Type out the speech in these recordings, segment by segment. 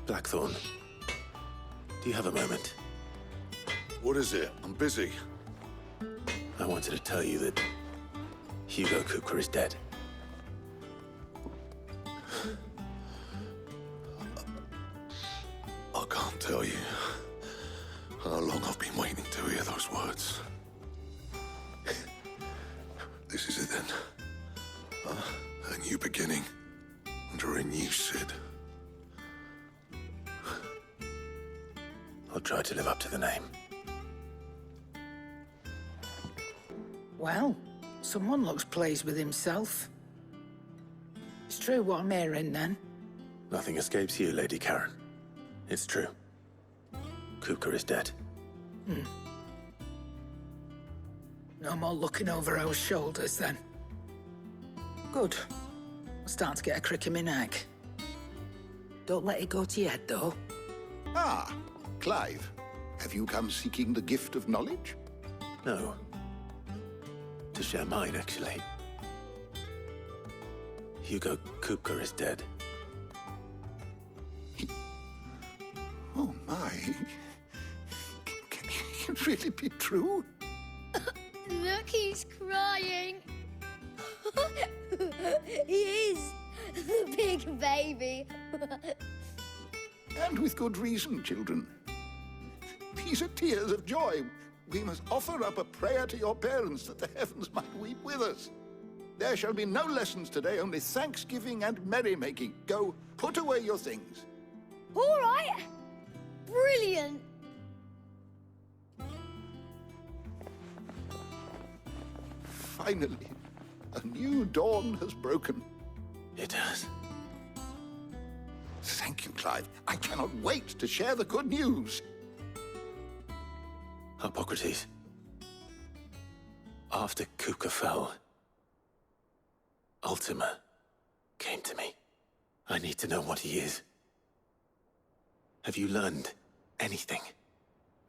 Blackthorn, do you have a moment? What is it? I'm busy. I wanted to tell you that Hugo Kupka is dead. I can't tell you how long I've been waiting to hear those words. This is it then. A new beginning under a new Sid. I'll try to live up to the name. Well, someone looks pleased with himself. It's true what I'm hearing, then. Nothing escapes you, Lady Karen. It's true. Kupka is dead. No more looking over our shoulders, then. Good. I'm starting to get a crick in my neck. Don't let it go to your head, though. Ah, Clive. Have you come seeking the gift of knowledge? No. To share mine, actually. Hugo Kupka is dead. Oh, my. Can it really be true? Look, he's crying. He is. The big baby. And with good reason, children. These are tears of joy. We must offer up a prayer to your parents that the heavens might weep with us. There shall be no lessons today, only thanksgiving and merrymaking. Go, put away your things. All right. Brilliant. Finally, a new dawn has broken. It has. Thank you, Clive. I cannot wait to share the good news. Hippocrates. After Kupka fell, Ultima came to me. I need to know what he is. Have you learned anything?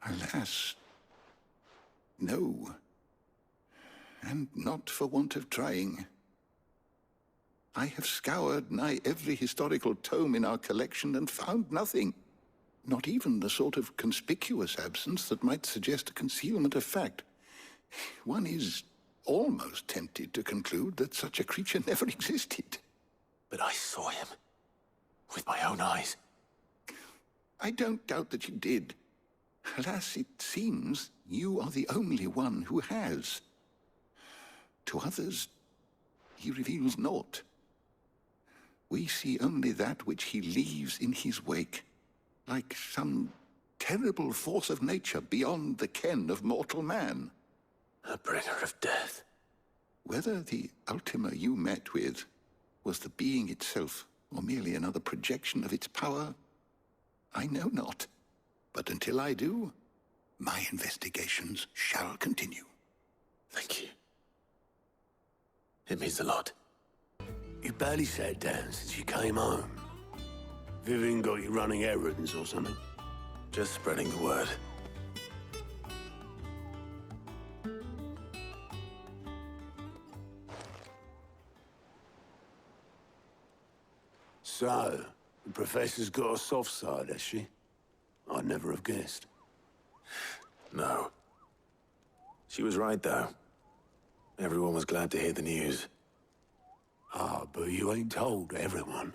Alas, no. And not for want of trying. I have scoured nigh every historical tome in our collection and found nothing. Not even the sort of conspicuous absence that might suggest a concealment of fact. One is almost tempted to conclude that such a creature never existed. But I saw him. With my own eyes. I don't doubt that you did. Alas, it seems you are the only one who has. To others, he reveals naught. We see only that which he leaves in his wake, like some terrible force of nature beyond the ken of mortal man. A bringer of death. Whether the Ultima you met with was the being itself, or merely another projection of its power, I know not. But until I do, my investigations shall continue. Thank you. It means a lot. You barely sat down since you came home. Vivian got you running errands or something? Just spreading the word. So, the professor's got a soft side, has she? I'd never have guessed. No. She was right, though. Everyone was glad to hear the news. Ah, but you ain't told everyone.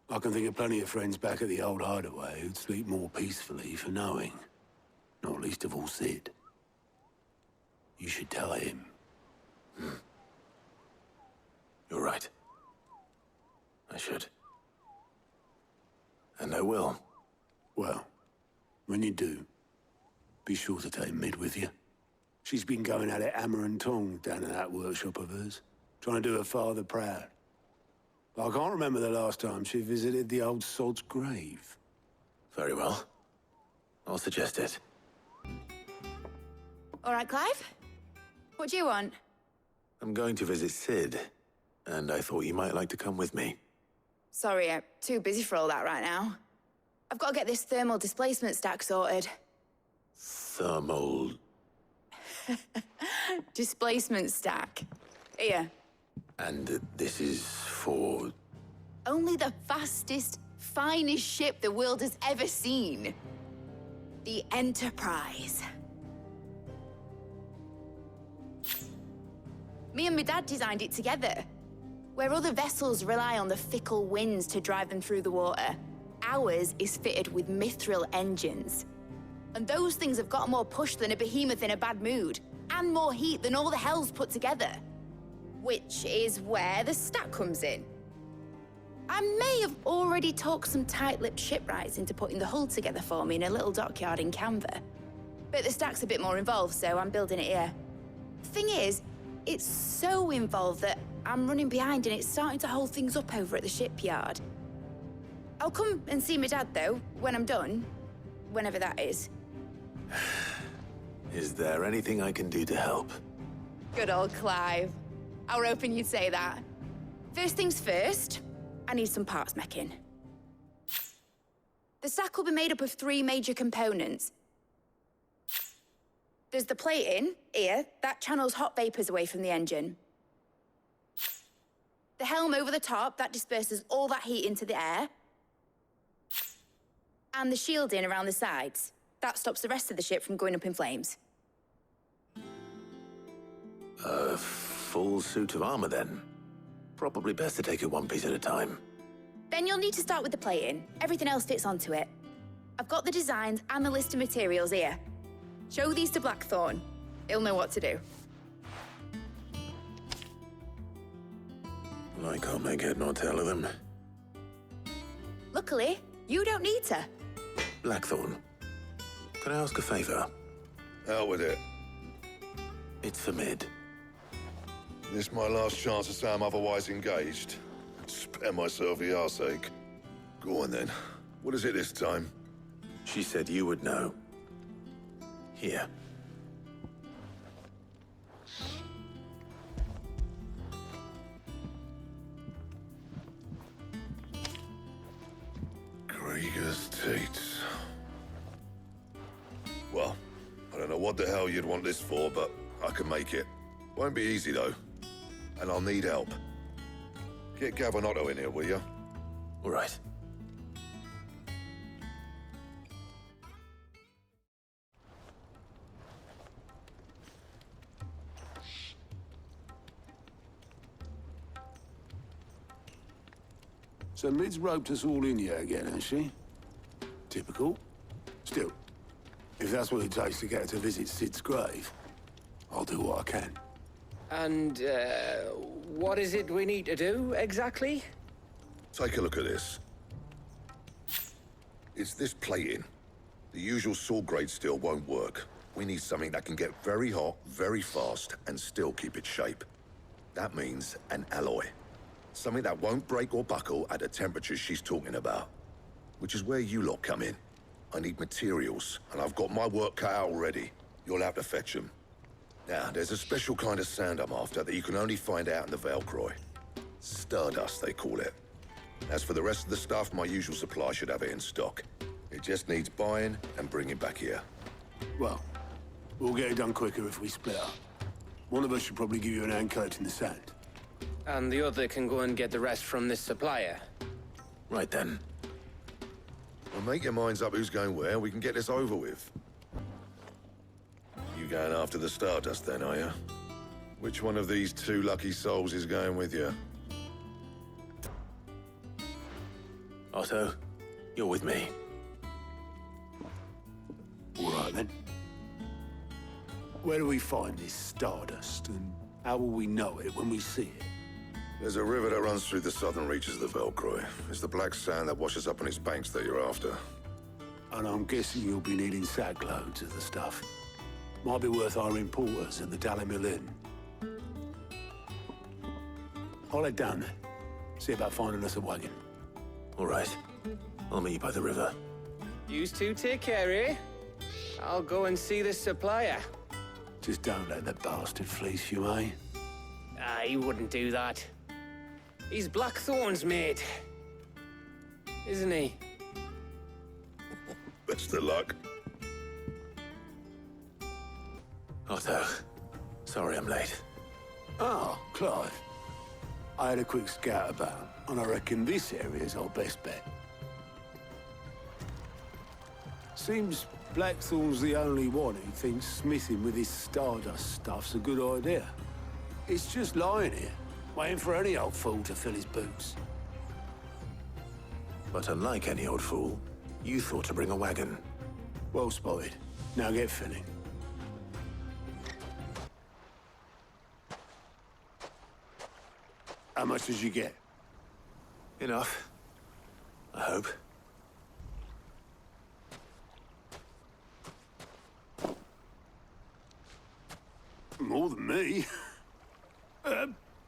I can think of plenty of friends back at the old hideaway who'd sleep more peacefully for knowing. Not least of all Sid. You should tell him. You're right. I should. And I will. Well, when you do, be sure to take Mid with you. She's been going at it hammer and tongs down in that workshop of hers, trying to do her father proud. But I can't remember the last time she visited the old sod's grave. Very well. I'll suggest it. All right, Clive? What do you want? I'm going to visit Sid, and I thought you might like to come with me. Sorry, I'm too busy for all that right now. I've got to get this thermal displacement stack sorted. Thermal... Displacement stack. Here. And this is for... Only the fastest finest ship the world has ever seen. The Enterprise. Me and my dad designed it together. Where other vessels rely on the fickle winds to drive them through the water, ours is fitted with mithril engines. And those things have got more push than a behemoth in a bad mood, and more heat than all the hells put together. Which is where the stack comes in. I may have already talked some tight-lipped shipwrights into putting the hull together for me in a little dockyard in Canva. But the stack's a bit more involved, so I'm building it here. Thing is, it's so involved that I'm running behind and it's starting to hold things up over at the shipyard. I'll come and see my dad, though, when I'm done. Whenever that is. Is there anything I can do to help? Good old Clive. I were hoping you'd say that. First things first, I need some parts meching. The stack will be made up of 3 major components. There's the plating, here, that channels hot vapors away from the engine. The helm over the top, that disperses all that heat into the air. And the shielding around the sides. That stops the rest of the ship from going up in flames. A full suit of armor, then. Probably best to take it one piece at a time. Then you'll need to start with the plating. Everything else fits onto it. I've got the designs and the list of materials here. Show these to Blackthorn. He'll know what to do. I can't make head nor tail of them. Luckily, you don't need to. Blackthorn, can I ask a favor? Out with it. It's for Mid. This my last chance to say I'm otherwise engaged. Spare myself the arseache. Go on then. What is it this time? She said you would know. Here. Krieger's Tates. Well, I don't know what the hell you'd want this for, but I can make it. Won't be easy, though. And I'll need help. Get Gavin-Otto in here, will you? All right. So Mid's roped us all in here again, has she? Typical. Still, if that's what it takes to get her to visit Sid's grave, I'll do what I can. And, what is it we need to do, exactly? Take a look at this. It's this plating. The usual saw grade steel won't work. We need something that can get very hot, very fast, and still keep its shape. That means an alloy. Something that won't break or buckle at the temperatures she's talking about. Which is where you lot come in. I need materials, and I've got my work cut out already. You'll have to fetch them. Now, there's a special kind of sand I'm after that you can only find out in the Valcroy. Stardust, they call it. As for the rest of the stuff, my usual supply should have it in stock. It just needs buying and bringing back here. Well, we'll get it done quicker if we split up. One of us should probably give you an hand collecting the sand. And the other can go and get the rest from this supplier. Right then. Well, make your minds up who's going where, we can get this over with. You going after the Stardust then, are you? Which one of these 2 lucky souls is going with you? Otto, you're with me. All right, then. Where do we find this Stardust, and how will we know it when we see it? There's a river that runs through the southern reaches of the Valcroy. It's the black sand that washes up on its banks that you're after. And I'm guessing you'll be needing sack loads of the stuff. Might be worth hiring porters at the Dalimil Inn. I'll head down there. See about finding us a wagon. All right. I'll meet you by the river. Yous two take care, eh? I'll go and see this supplier. Just don't let the bastard fleece you, eh? He wouldn't do that. He's Blackthorn's mate. Isn't he? Best of luck. Otto, sorry I'm late. Oh, Clive. I had a quick scout about, and I reckon this area's our best bet. Seems Blackthorn's the only one who thinks smithing with his Stardust stuff's a good idea. It's just lying here, waiting for any old fool to fill his boots. But unlike any old fool, you thought to bring a wagon. Well spotted. Now get filling. How much did you get? Enough. I hope. More than me.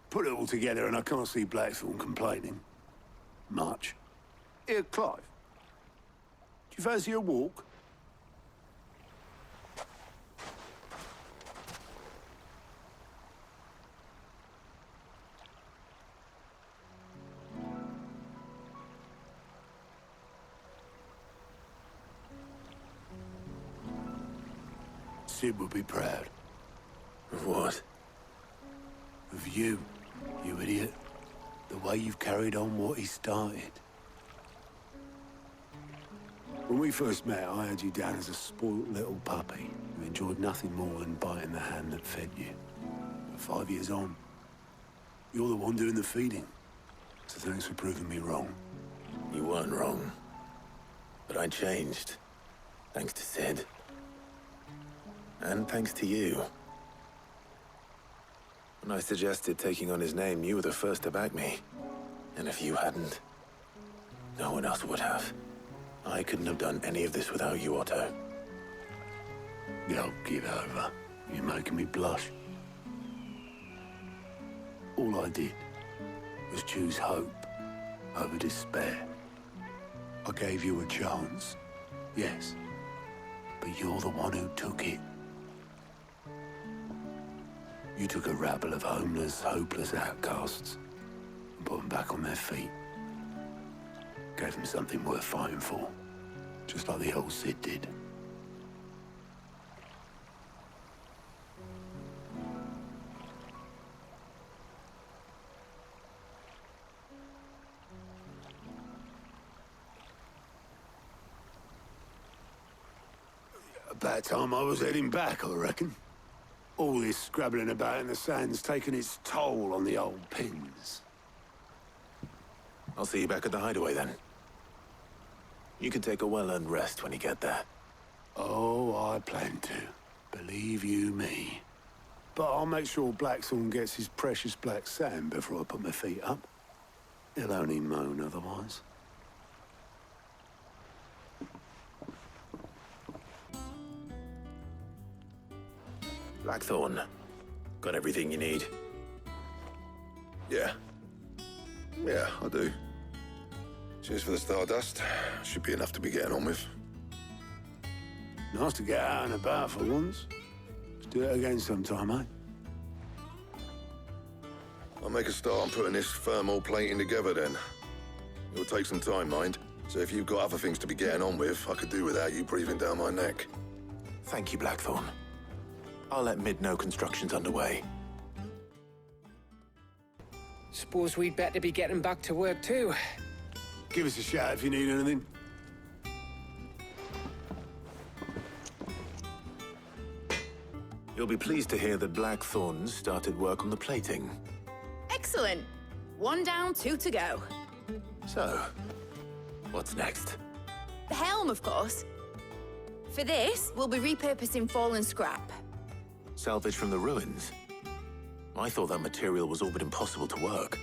Put it all together and I can't see Blackthorn complaining. Much. Here, Clive. Do you fancy a walk? Sid would be proud. Of what? Of you, you idiot. The way you've carried on what he started. When we first met, I had you down as a spoilt little puppy who enjoyed nothing more than biting the hand that fed you. But 5 years on, you're the one doing the feeding. So thanks for proving me wrong. You weren't wrong. But I changed. Thanks to Sid. And thanks to you. When I suggested taking on his name, you were the first to back me. And if you hadn't, no one else would have. I couldn't have done any of this without you, Otto. Don't give over. You're making me blush. All I did was choose hope over despair. I gave you a chance, yes, but you're the one who took it. You took a rabble of homeless, hopeless outcasts and put them back on their feet. Gave them something worth fighting for, just like the old Sid did. About time I was heading back, I reckon. All this scrabbling about in the sand's taken its toll on the old pins. I'll see you back at the hideaway then. You can take a well-earned rest when you get there. Oh, I plan to. Believe you me. But I'll make sure Blackthorn gets his precious black sand before I put my feet up. He'll only moan otherwise. Blackthorn, got everything you need? Yeah. Yeah, I do. Cheers for the Stardust. Should be enough to be getting on with. Nice to get out and about for once. Let's do it again sometime, eh? I'll make a start on putting this thermal plating together then. It'll take some time, mind. So if you've got other things to be getting on with, I could do without you breathing down my neck. Thank you, Blackthorn. I'll let Mid know construction's underway. Suppose we'd better be getting back to work too. Give us a shout if you need anything. You'll be pleased to hear that Blackthorn's started work on the plating. Excellent. 1 down, 2 to go. So, what's next? The helm, of course. For this, we'll be repurposing fallen scrap. Salvage from the ruins? I thought that material was all but impossible to work.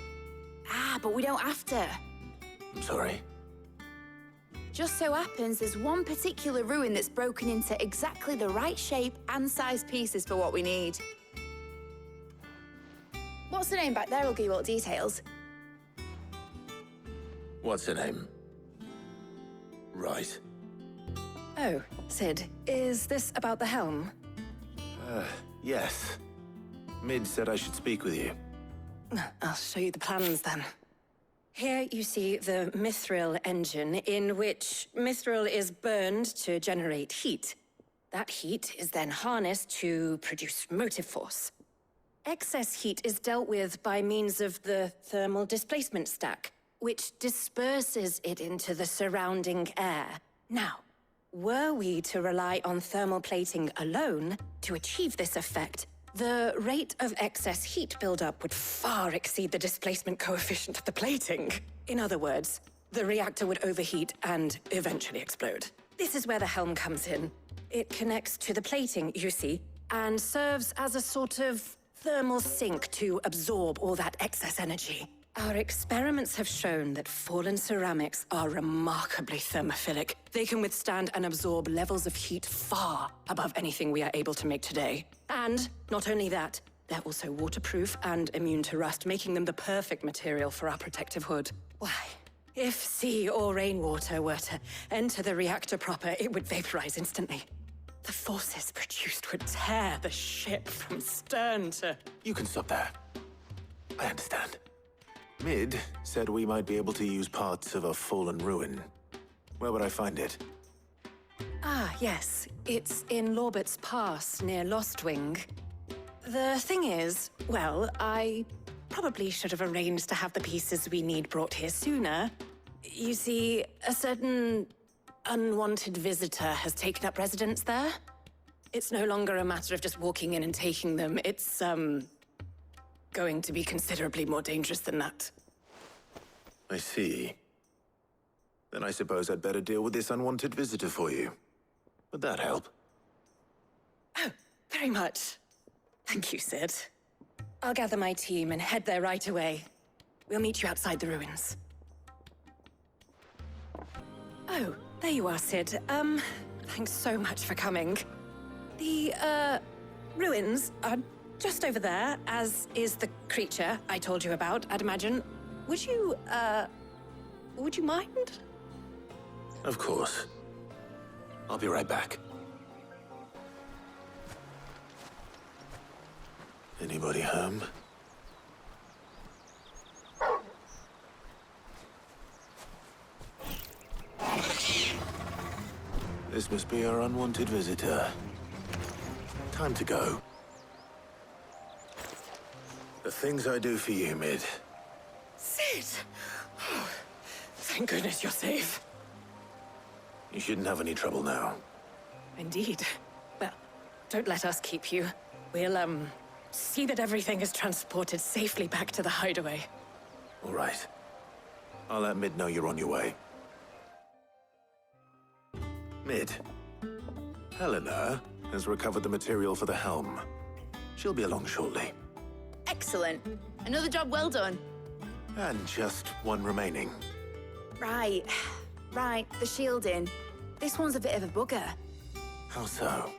Ah, but we don't have to. I'm sorry. Just so happens there's one particular ruin that's broken into exactly the right shape and size pieces for what we need. What's the name back there? I'll give you all the details. What's her name? Right. Oh, Sid, is this about the helm? Yes. Mid said I should speak with you. I'll show you the plans then. Here you see the mithril engine, in which mithril is burned to generate heat. That heat is then harnessed to produce motive force. Excess heat is dealt with by means of the thermal displacement stack, which disperses it into the surrounding air. Now, Were we to rely on thermal plating alone to achieve this effect, the rate of excess heat buildup would far exceed the displacement coefficient of the plating. In other words, the reactor would overheat and eventually explode. This is where the helm comes in. It connects to the plating, you see, and serves as a sort of thermal sink to absorb all that excess energy. Our experiments have shown that fallen ceramics are remarkably thermophilic. They can withstand and absorb levels of heat far above anything we are able to make today. And not only that, they're also waterproof and immune to rust, making them the perfect material for our protective hood. Why, if sea or rainwater were to enter the reactor proper, it would vaporize instantly. The forces produced would tear the ship from stern to... You can stop there. I understand. Mid said we might be able to use parts of a fallen ruin. Where would I find it? Ah, yes. It's in Lorbert's Pass, near Lostwing. The thing is, well, I probably should have arranged to have the pieces we need brought here sooner. You see, a certain unwanted visitor has taken up residence there. It's no longer a matter of just walking in and taking them. It's, going to be considerably more dangerous than that. I see. Then I suppose I'd better deal with this unwanted visitor for you. Would that help? Oh, very much. Thank you, Sid. I'll gather my team and head there right away. We'll meet you outside the ruins. Oh, there you are, Sid. Thanks so much for coming. The, ruins are just over there, as is the creature I told you about, I'd imagine. Would you mind? Of course. I'll be right back. Anybody home? This must be our unwanted visitor. Time to go. The things I do for you, Mid. Sid! Oh, thank goodness you're safe. You shouldn't have any trouble now. Indeed. Well, don't let us keep you. We'll, see that everything is transported safely back to the hideaway. All right. I'll let Mid know you're on your way. Mid. Helena has recovered the material for the helm. She'll be along shortly. Excellent. Another job well done. And just one remaining. Right. Right, the shielding. This one's a bit of a bugger. How so?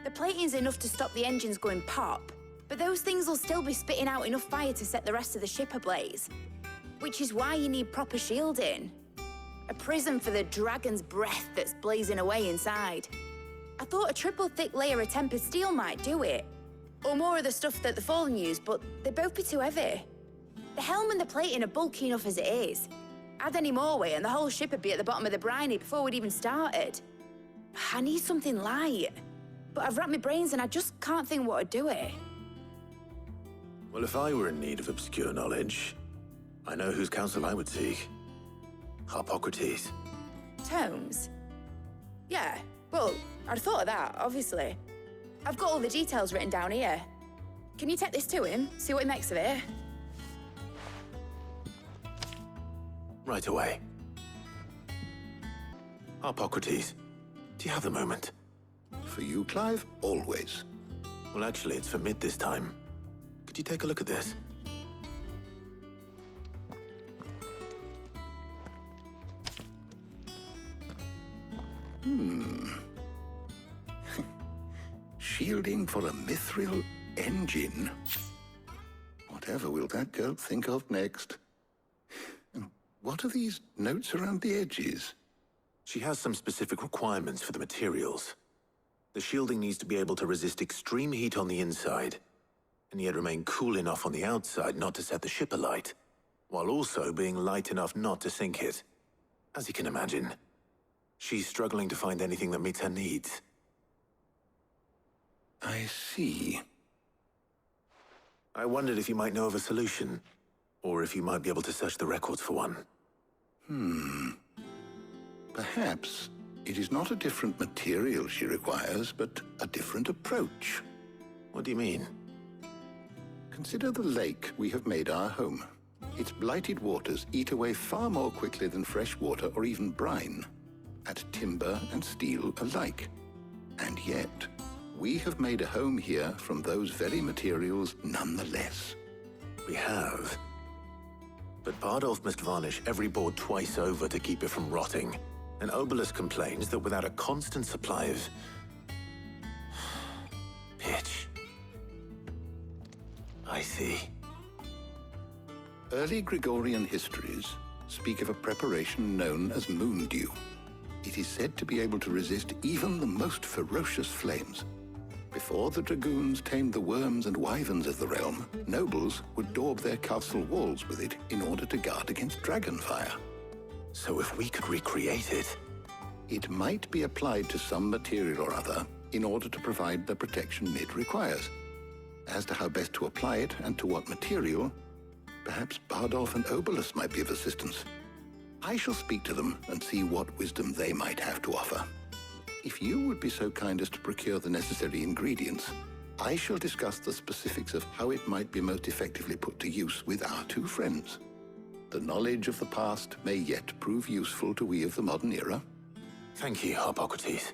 The plating's enough to stop the engines going pop, but those things will still be spitting out enough fire to set the rest of the ship ablaze. Which is why you need proper shielding. A prison for the dragon's breath that's blazing away inside. I thought a triple thick layer of tempered steel might do it. Or more of the stuff that the Fallen use, but they'd both be too heavy. The helm and the plating are bulky enough as it is. Add any more weight and the whole ship would be at the bottom of the briny before we'd even started. I need something light. But I've racked my brains and I just can't think what would do it. Well, if I were in need of obscure knowledge, I know whose counsel I would seek. Harpocrates. Tomes? Yeah, well, I'd thought of that, obviously. I've got all the details written down here. Can you take this to him, see what he makes of it? Right away. Harpocrates, do you have a moment? For you, Clive, always. Well, actually, it's for Mid this time. Could you take a look at this? Shielding for a mithril engine. Whatever will that girl think of next? And what are these notes around the edges? She has some specific requirements for the materials. The shielding needs to be able to resist extreme heat on the inside, and yet remain cool enough on the outside not to set the ship alight, while also being light enough not to sink it. As you can imagine, she's struggling to find anything that meets her needs. I see. I wondered if you might know of a solution, or if you might be able to search the records for one. Perhaps, It is not a different material she requires, but a different approach. What do you mean? Consider the lake we have made our home. Its blighted waters eat away far more quickly than fresh water or even brine, at timber and steel alike. And yet, we have made a home here from those very materials nonetheless. We have. But Bardolph must varnish every board twice over to keep it from rotting. And Obelus complains that without a constant supply of pitch. I see. Early Gregorian histories speak of a preparation known as moon dew. It is said to be able to resist even the most ferocious flames. Before the dragoons tamed the worms and wyverns of the realm, nobles would daub their castle walls with it in order to guard against dragonfire. So if we could recreate it... It might be applied to some material or other in order to provide the protection Mid requires. As to how best to apply it and to what material, perhaps Bardolph and Obelus might be of assistance. I shall speak to them and see what wisdom they might have to offer. If you would be so kind as to procure the necessary ingredients, I shall discuss the specifics of how it might be most effectively put to use with our two friends. The knowledge of the past may yet prove useful to we of the modern era. Thank you, Hippocrates.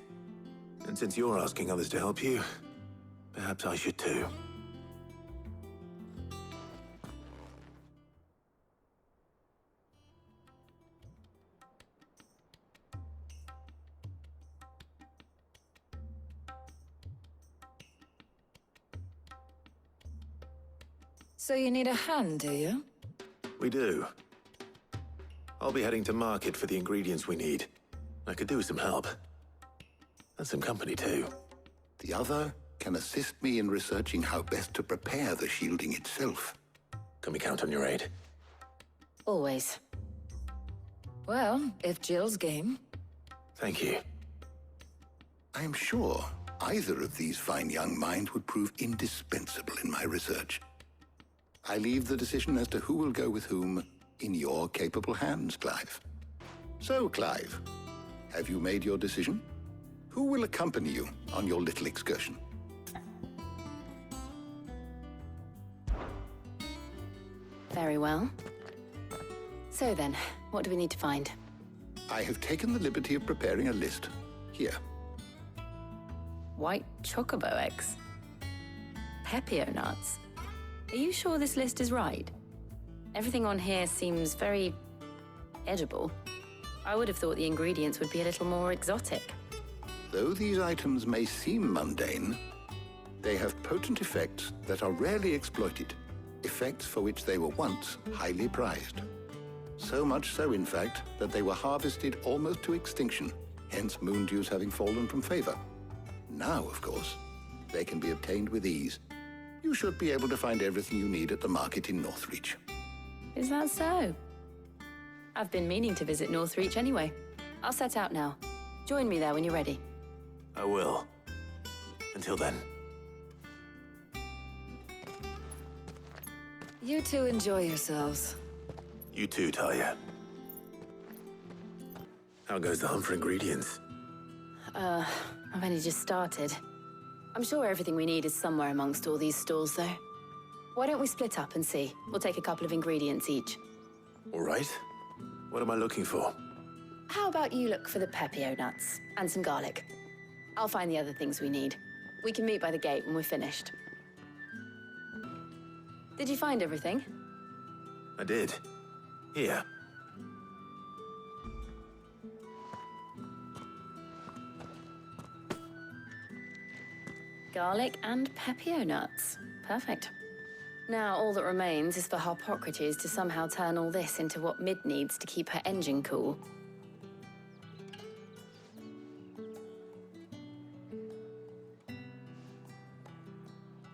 And since you're asking others to help you, perhaps I should too. So you need a hand, do you? We do. I'll be heading to market for the ingredients we need. I could do with some help. And some company, too. The other can assist me in researching how best to prepare the shielding itself. Can we count on your aid? Always. Well, if Jill's game. Thank you. I am sure either of these fine young minds would prove indispensable in my research. I leave the decision as to who will go with whom in your capable hands, Clive. So, Clive, have you made your decision? Who will accompany you on your little excursion? Very well. So then, what do we need to find? I have taken the liberty of preparing a list. Here. White chocobo eggs. Pepio nuts. Are you sure this list is right? Everything on here seems very edible. I would have thought the ingredients would be a little more exotic. Though these items may seem mundane, they have potent effects that are rarely exploited, effects for which they were once highly prized. So much so, in fact, that they were harvested almost to extinction, hence moon dews having fallen from favor. Now, of course, they can be obtained with ease. You should be able to find everything you need at the market in Northreach. Is that so? I've been meaning to visit Northreach anyway. I'll set out now. Join me there when you're ready. I will. Until then. You two enjoy yourselves. You too, Talia. How goes the hunt for ingredients? I've only just started. I'm sure everything we need is somewhere amongst all these stalls, though. Why don't we split up and see? We'll take a couple of ingredients each. All right. What am I looking for? How about you look for the pepio nuts and some garlic? I'll find the other things we need. We can meet by the gate when we're finished. Did you find everything? I did. Here. Garlic and pepio nuts. Perfect. Now, all that remains is for Hippocrates to somehow turn all this into what Mid needs to keep her engine cool.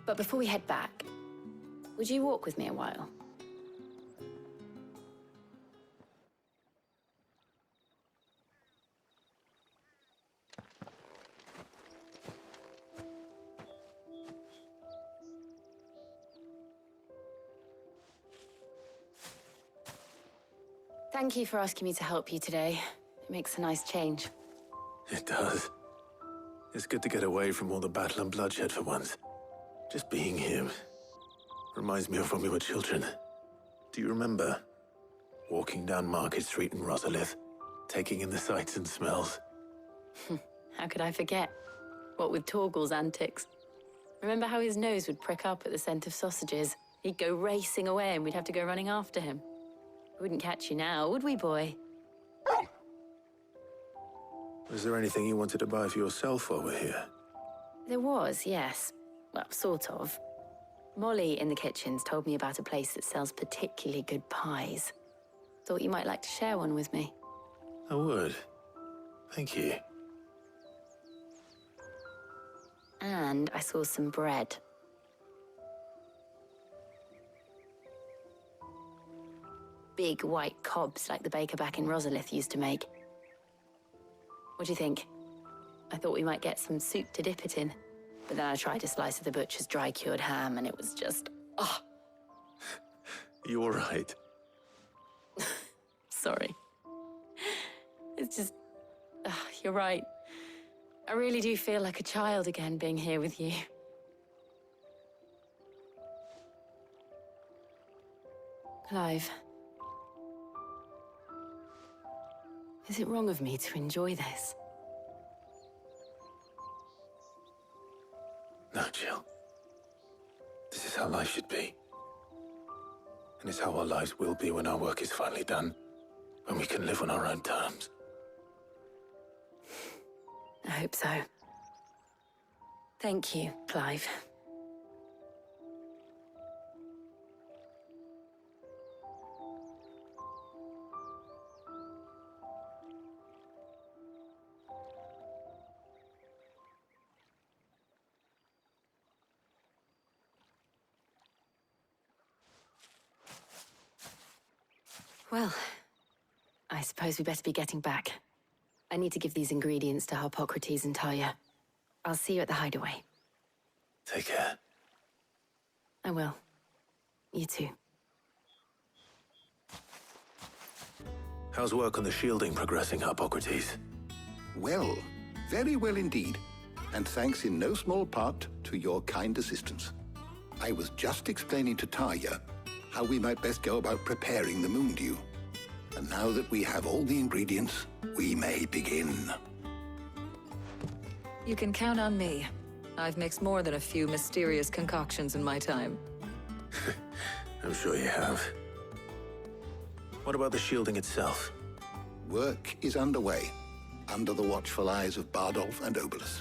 But before we head back, would you walk with me a while? Thank you for asking me to help you today. It makes a nice change. It does. It's good to get away from all the battle and bloodshed for once. Just being here reminds me of when we were children. Do you remember? Walking down Market Street in Rosalith, taking in the sights and smells. How could I forget? What with Torgal's antics. Remember how his nose would prick up at the scent of sausages? He'd go racing away and we'd have to go running after him. We wouldn't catch you now, would we, boy? Was there anything you wanted to buy for yourself while we're here? There was, yes. Well, sort of. Molly in the kitchens told me about a place that sells particularly good pies. Thought you might like to share one with me. I would. Thank you. And I saw some bread. Big white cobs like the baker back in Rosalith used to make. What do you think? I thought we might get some soup to dip it in. But then I tried a slice of the butcher's dry-cured ham and it was just... oh! You all right? Sorry. It's just... you're right. I really do feel like a child again being here with you. Clive. Is it wrong of me to enjoy this? No, Jill. This is how life should be. And it's how our lives will be when our work is finally done. When we can live on our own terms. I hope so. Thank you, Clive. Well, I suppose we better be getting back. I need to give these ingredients to Harpocrates and Talia. I'll see you at the hideaway. Take care. I will. You too. How's work on the shielding progressing, Harpocrates? Well, very well indeed. And thanks in no small part to your kind assistance. I was just explaining to Talia how we might best go about preparing the moon dew. And now that we have all the ingredients, we may begin. You can count on me. I've mixed more than a few mysterious concoctions in my time. I'm sure you have. What about the shielding itself? Work is underway, under the watchful eyes of Bardolph and Obolus.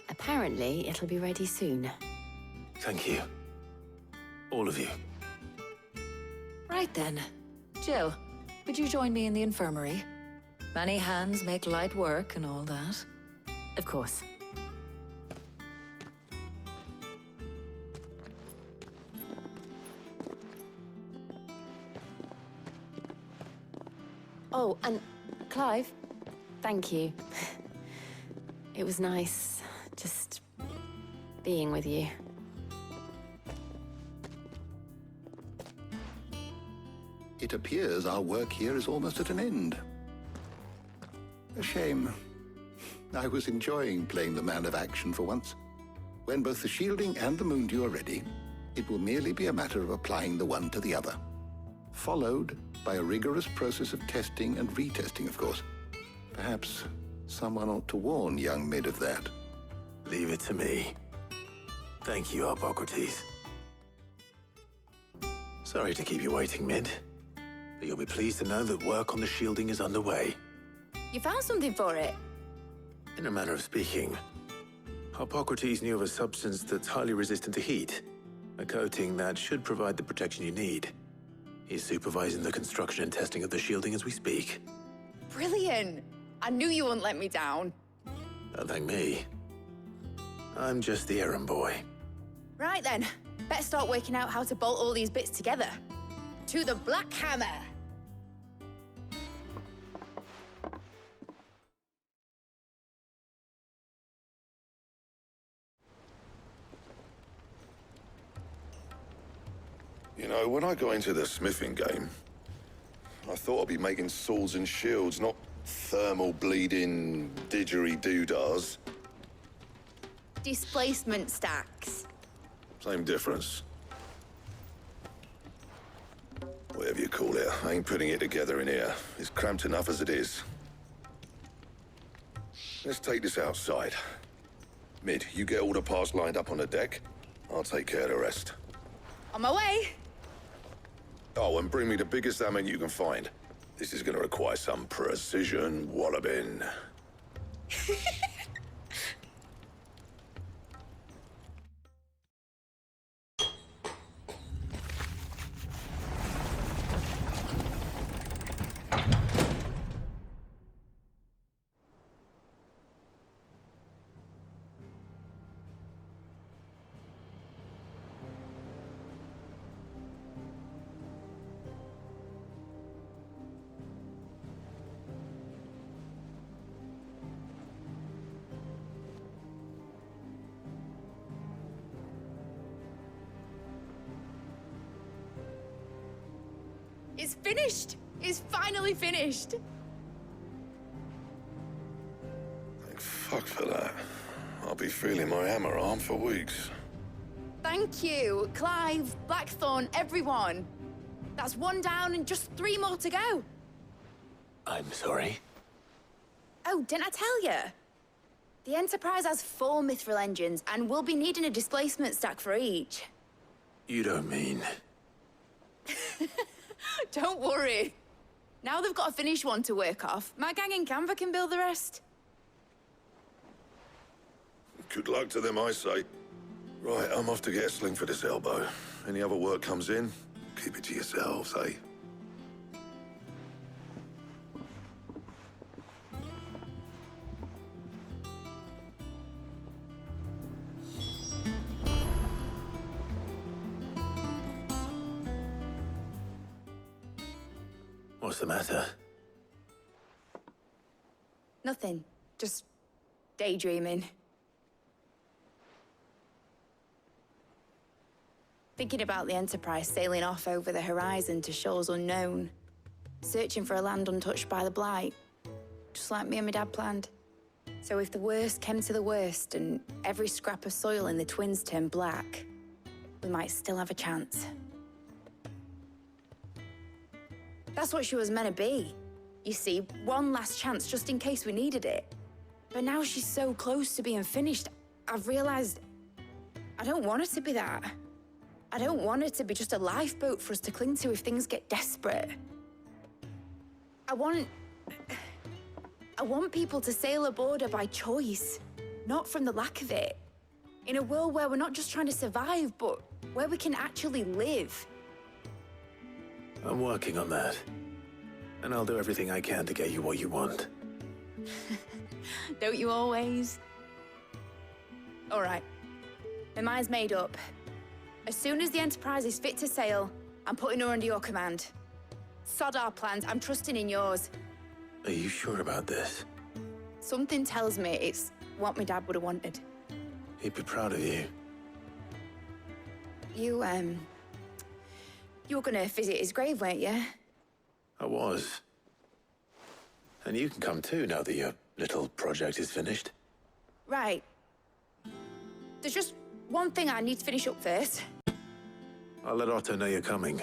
Apparently, it'll be ready soon. Thank you. All of you. Right then. Jill, would you join me in the infirmary? Many hands make light work and all that. Of course. Oh, and Clive, thank you. It was nice, just being with you. It appears our work here is almost at an end. A shame. I was enjoying playing the man of action for once. When both the shielding and the moon dew are ready, it will merely be a matter of applying the one to the other. Followed by a rigorous process of testing and retesting, of course. Perhaps someone ought to warn young Mid of that. Leave it to me. Thank you, Harpocrates. Sorry to keep you waiting, Mid. But you'll be pleased to know that work on the shielding is underway. You found something for it? In a manner of speaking, Harpocrates knew of a substance that's highly resistant to heat. A coating that should provide the protection you need. He's supervising the construction and testing of the shielding as we speak. Brilliant! I knew you wouldn't let me down. Don't thank me. I'm just the errand boy. Right then, better start working out how to bolt all these bits together. To the Black Hammer! You know, when I got into the smithing game, I thought I'd be making swords and shields, not Thermal bleeding didgeridoo-dahs. Displacement stacks. Same difference. Whatever you call it, I ain't putting it together in here. It's cramped enough as it is. Let's take this outside. Mid, you get all the parts lined up on the deck. I'll take care of the rest. On my way. Oh, and bring me the biggest hammer you can find. This is gonna require some precision walloping. It's finished. It's finally finished. Thank fuck for that. I'll be feeling my hammer arm for weeks. Thank you, Clive, Blackthorn, everyone. That's one down and just 3 more to go. I'm sorry. Oh, didn't I tell you? The Enterprise has 4 mithril engines, and we'll be needing a displacement stack for each. You don't mean... Don't worry. Now they've got a finished one to work off. My gang in Canva can build the rest. Good luck to them, I say. Right, I'm off to get a sling for this elbow. Any other work comes in, keep it to yourselves, eh? What's the matter? Nothing. Just daydreaming. Thinking about the Enterprise sailing off over the horizon to shores unknown. Searching for a land untouched by the Blight. Just like me and my dad planned. So if the worst came to the worst and every scrap of soil in the Twins turned black, we might still have a chance. That's what she was meant to be. You see, one last chance just in case we needed it. But now she's so close to being finished, I've realized I don't want her to be that. I don't want her to be just a lifeboat for us to cling to if things get desperate. I want people to sail aboard her by choice, not from the lack of it. In a world where we're not just trying to survive, but where we can actually live. I'm working on that. And I'll do everything I can to get you what you want. Don't you always? All right. My mind's made up. As soon as the Enterprise is fit to sail, I'm putting her under your command. Sod our plans, I'm trusting in yours. Are you sure about this? Something tells me it's what my dad would have wanted. He'd be proud of you. You were gonna visit his grave, weren't you? I was. And you can come too now that your little project is finished. Right. There's just one thing I need to finish up first. I'll let Otto know you're coming.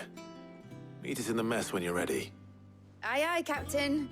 Meet us in the mess when you're ready. Aye, aye, Captain.